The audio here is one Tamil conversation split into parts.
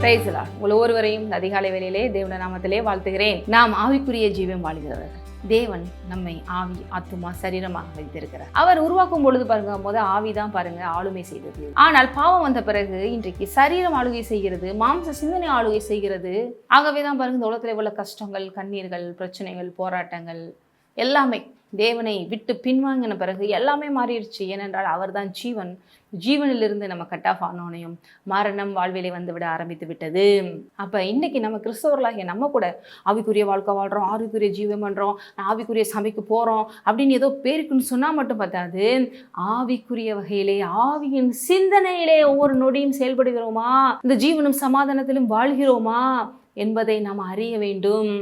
Praise the Lord. உங்கள் ஒவ்வொருவரையும் இந்த அதிகாலை வேளையிலே தேவனுடைய நாமத்திலே வாழ்த்துகிறேன். நாம் ஆவிக்குரிய ஜீவன் வாழ்கிறவர்கள். தேவன் நம்மை ஆவி, ஆத்துமா, சரீரமாக வைத்திருக்கிறார். அவர் உருவாக்கும் பொழுது பாருங்க ஆவிதான் பாருங்க ஆளுமை செய்தது. ஆனால் பாவம் வந்த பிறகு இன்றைக்கு சரீரம் ஆளுகை செய்கிறது, மாம்ச சிந்தனை ஆளுகை செய்கிறது. ஆகவேதான் பாருங்க இந்த உலகத்தில் உள்ள கஷ்டங்கள், கண்ணீர்கள், பிரச்சனைகள், போராட்டங்கள் எல்லாமே தேவனை விட்டு பின்வாங்கின பிறகு எல்லாமே மாறிடுச்சு. ஏனென்றால் அவர் தான் ஜீவன். ஜீவனிலிருந்து நம்ம கட் ஆஃப் ஆனோனையும் மரணம் வாழ்விலை வந்து விட ஆரம்பித்து விட்டது. அப்போ இன்னைக்கு நம்ம கிறிஸ்தவர்களாகிய நம்ம கூட ஆவிக்குரிய வாழ்க்கை வாழ்கிறோம், ஆவிக்குரிய ஜீவம் பண்ணுறோம், ஆவிக்குரிய சபைக்கு போகிறோம் அப்படின்னு ஏதோ பேருக்குன்னு சொன்னால் மட்டும் பார்த்தாது. ஆவிக்குரிய வகையிலே, ஆவியின் சிந்தனையிலே ஒவ்வொரு நொடியும் செயல்படுகிறோமா, இந்த ஜீவனும் சமாதானத்திலும் வாழ்கிறோமா என்பதை நாம் அறிய வேண்டும்.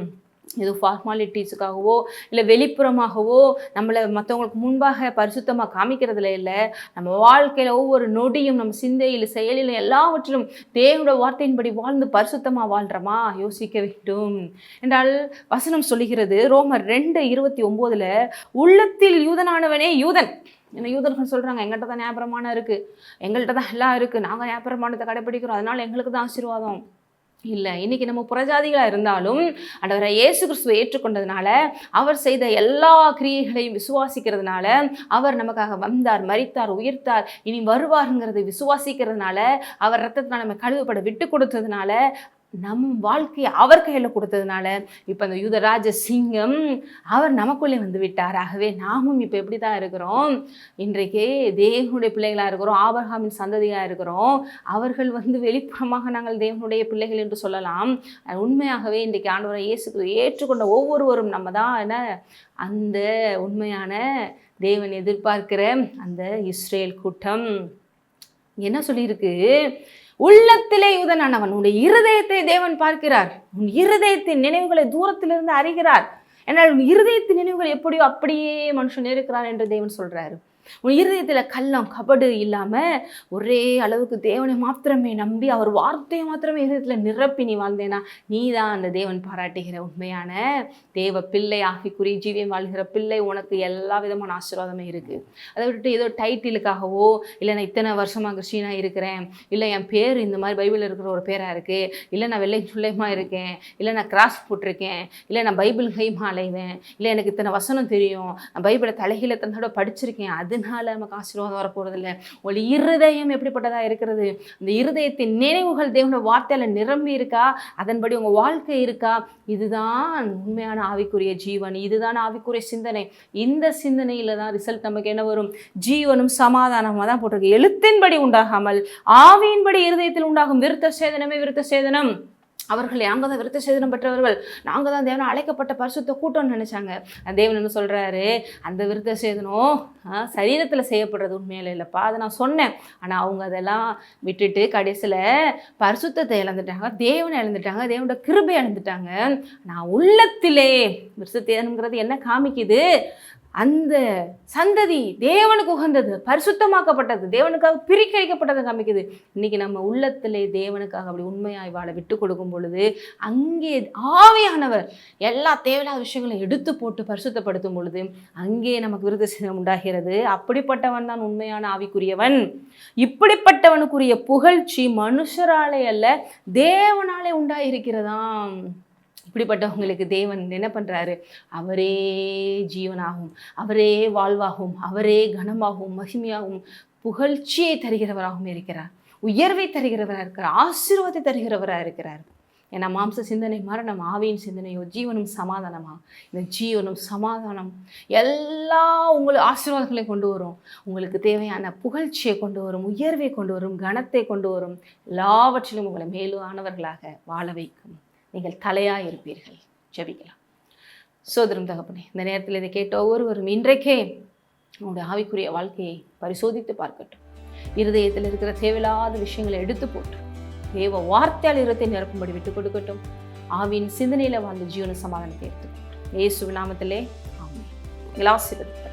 ஏதோ ஃபார்மாலிட்டிஸுக்காகவோ இல்லை வெளிப்புறமாகவோ நம்மளை மற்றவங்களுக்கு முன்பாக பரிசுத்தமாக காமிக்கிறதுல இல்லை. நம்ம வாழ்க்கையில் ஒவ்வொரு நொடியும் நம்ம சிந்தையில், செயலில், எல்லாவற்றிலும் தேவனுடைய வார்த்தையின்படி வாழ்ந்து பரிசுத்தமாக வாழ்கிறோமா யோசிக்க வேண்டும் என்றால் வசனம் சொல்லுகிறது. ரோமர் 2:29 உள்ளத்தில் யூதனானவனே யூதன். ஏன்னா யூதர்கள் சொல்கிறாங்க, எங்கள்கிட்ட தான் நியாயப்பிரமாணம் இருக்குது, எங்கள்கிட்ட தான் எல்லாம் இருக்குது, நாங்கள் நியாயப்பிரமாணத்தை கடைப்பிடிக்கிறோம், அதனால் எங்களுக்கு தான் ஆசீர்வாதம். இல்லை, இன்றைக்கி நம்ம புறஜாதிகளாக இருந்தாலும் ஆண்டவரை இயேசு கிறிஸ்துவை ஏற்றுக்கொண்டதுனால, அவர் செய்த எல்லா கிரியைகளையும் விசுவாசிக்கிறதுனால, அவர் நமக்காக வந்தார், மரித்தார், உயிர்த்தார், இனி வருவாருங்கிறதை விசுவாசிக்கிறதுனால, அவர் ரத்தத்தினால் நம்ம கழுவப்பட விட்டு கொடுத்ததுனால, நம் வாழ்க்கையை அவர் கையில் கொடுத்ததுனால இப்போ அந்த யூதராஜ சிங்கம் அவர் நமக்குள்ளே வந்து விட்டார். ஆகவே நாமும் இப்போ எப்படி தான் இருக்கிறோம், இன்றைக்கே தேவனுடைய பிள்ளைகளாக இருக்கிறோம், ஆபிரகாமின் சந்ததியாக இருக்கிறோம். அவர்கள் வந்து வெளிப்புறமாக நாங்கள் தேவனுடைய பிள்ளைகள் என்று சொல்லலாம். உண்மையாகவே இன்றைக்கு ஆண்டவரை இயேசுக்கு ஏற்றுக்கொண்ட ஒவ்வொருவரும் நம்ம தான் என்ன அந்த உண்மையான தேவன் எதிர்பார்க்கிற அந்த இஸ்ரேல் கூட்டம். என்ன சொல்லியிருக்கு, உள்ளத்திலே யூதனானவன். உன்னுடைய இருதயத்தை தேவன் பார்க்கிறார், உன் இருதயத்தின் நினைவுகளை தூரத்திலிருந்து அறிகிறார். என்னால் உன் இருதயத்தின் நினைவுகள் எப்படியோ அப்படியே மனுஷன் இருக்கிறார் என்று தேவன் சொல்றாரு. உன் இருதயத்தில் கள்ளம், கபடு இல்லாமல் ஒரே அளவுக்கு தேவனை மாத்திரமே நம்பி அவர் வார்த்தையை மாத்திரமே இருதயத்தில் நிரப்பி நீ வாழ்ந்தேனா, நீ தான் அந்த தேவன் பாராட்டுகிற உண்மையான தேவ பிள்ளை, ஆவிக்குரிய ஜீவியம் வாழ்கிற பிள்ளை. உனக்கு எல்லா விதமான ஆசீர்வாதமே இருக்குது. அதை விட்டுட்டு ஏதோ டைட்டிலுக்காகவோ, இல்லை நான் இத்தனை வருஷமாக கிறிஸ்டினாக இருக்கிறேன், இல்லை என் பேர் இந்த மாதிரி பைபிளில் இருக்கிற ஒரு பேராக இருக்குது, இல்லை நான் வெள்ளை சுள்ளையமாக இருக்கேன், இல்லை நான் கிராஸ் போட்டிருக்கேன், இல்லை நான் பைபிள் கைமா அலைவேன், இல்லை எனக்கு இத்தனை வசனம் தெரியும், நான் பைபிளை தலைகீழ தன்னோட படிச்சிருக்கேன், அதனால நமக்கு ஆசீர்வாதம் வரப்போறதில்லை. ஒரு இருதயம் எப்படிப்பட்டதாக இருக்கிறது, இந்த இருதயத்தின் நினைவுகள் தேவனுடைய வார்த்தையில் நிரம்பி இருக்கா, அதன்படி உங்கள் வாழ்க்கை இருக்கா, இதுதான் உண்மையான ஆவிக்குரிய ஜீவன், இதுதான் ஆவிக்குரிய சிந்தனை. இந்த சிந்தனையில் தான் ரிசல்ட் நமக்கு என்ன வரும், ஜீவனும் சமாதானமாக தான் போட்டிருக்கு. எழுத்தின்படி உண்டாகாமல் ஆவியின்படி இருதயத்தில் உண்டாகும் விருத்த சேதனமே விருத்த சேதனம். அவர்கள் நாங்கள் தான் விருத்த சேதனம் பெற்றவர்கள், நாங்கள் தான் தேவனை அழைக்கப்பட்ட பரிசுத்த கூட்டம்னு நினச்சாங்க. தேவன் என்ன சொல்கிறாரு, அந்த விருத்த சேதனம் சரீரத்தில் செய்யப்படுறது உண்மையில இல்லைப்பா, அதை நான் சொன்னேன். ஆனால் அவங்க அதெல்லாம் விட்டுட்டு கடைசியில் பரிசுத்தத்தை இழந்துட்டாங்க, தேவனை இழந்துட்டாங்க, தேவனோட கிருபை இழந்துட்டாங்க. நான் உள்ளத்திலே விருத்த சேதனம்ங்கிறது என்ன காமிக்குது, அந்த சந்ததி தேவனுக்கு உகந்தது, பரிசுத்தமாக்கப்பட்டது, தேவனுக்காக பிரிக்கழிக்கப்பட்டதை காமிக்குது. இன்றைக்கி நம்ம உள்ளத்திலே தேவனுக்காக அப்படி உண்மையாய் வாழ விட்டு கொடுக்கும் பொழுது அங்கே ஆவியானவர் எல்லா தேவையில்லாத விஷயங்களையும் எடுத்து போட்டு பரிசுத்தப்படுத்தும் பொழுது அங்கே நமக்கு விருத்த சேதனம் உண்டாகிறது. அப்படிப்பட்டவன் தான் உண்மையான ஆவிக்குரியவன். இப்படிப்பட்டவனுக்குரிய புகழ்ச்சி மனுஷராலே அல்ல, தேவனாலே உண்டாயிருக்கிறதாம். இப்படிப்பட்டவங்களுக்கு தேவன் என்ன பண்ணுறாரு, அவரே ஜீவனாகும், அவரே வாழ்வாகும், அவரே கனமாகவும் மகிமையாகவும் புகழ்ச்சியை தருகிறவராகவும் இருக்கிறார், உயர்வை தருகிறவராக இருக்கிறார், ஆசீர்வாதத்தை தருகிறவராக இருக்கிறார். ஏன்னா மாம்ச சிந்தனை மரணம், ஆவியின் சிந்தனையோ ஜீவனும் சமாதானமாக. இந்த ஜீவனும் சமாதானம் எல்லா உங்களுக்கு ஆசீர்வாதங்களை கொண்டு வரும், உங்களுக்கு தேவையான புகழ்ச்சியை கொண்டு வரும், உயர்வை கொண்டு வரும், கனத்தை கொண்டு வரும், எல்லாவற்றிலும் உங்களை மேலானவர்களாக வாழ வைக்கும். நீங்கள் தலையாக இருப்பீர்கள். ஜெபிக்கலாம். சோதரம் தகப்பனே, இந்த நேரத்தில் இதை கேட்ட ஒவ்வொருவரும் இன்றைக்கே உங்களுடைய ஆவிக்குரிய வாழ்க்கையை பரிசோதித்து பார்க்கட்டும். இருதயத்தில் இருக்கிற தேவையில்லாத விஷயங்களை எடுத்து போட்டு தேவ வார்த்தையால் இருதயத்தை நிரப்பும்படி விட்டு கொடுக்கட்டும். ஆவியின் சிந்தனையில் வாழ்ந்த ஜீவன சமாதானத்தை எடுத்துக்கொள்ளும். இயேசுவின் நாமத்திலே ஆமென். ஆசீர்வதிப்பார்.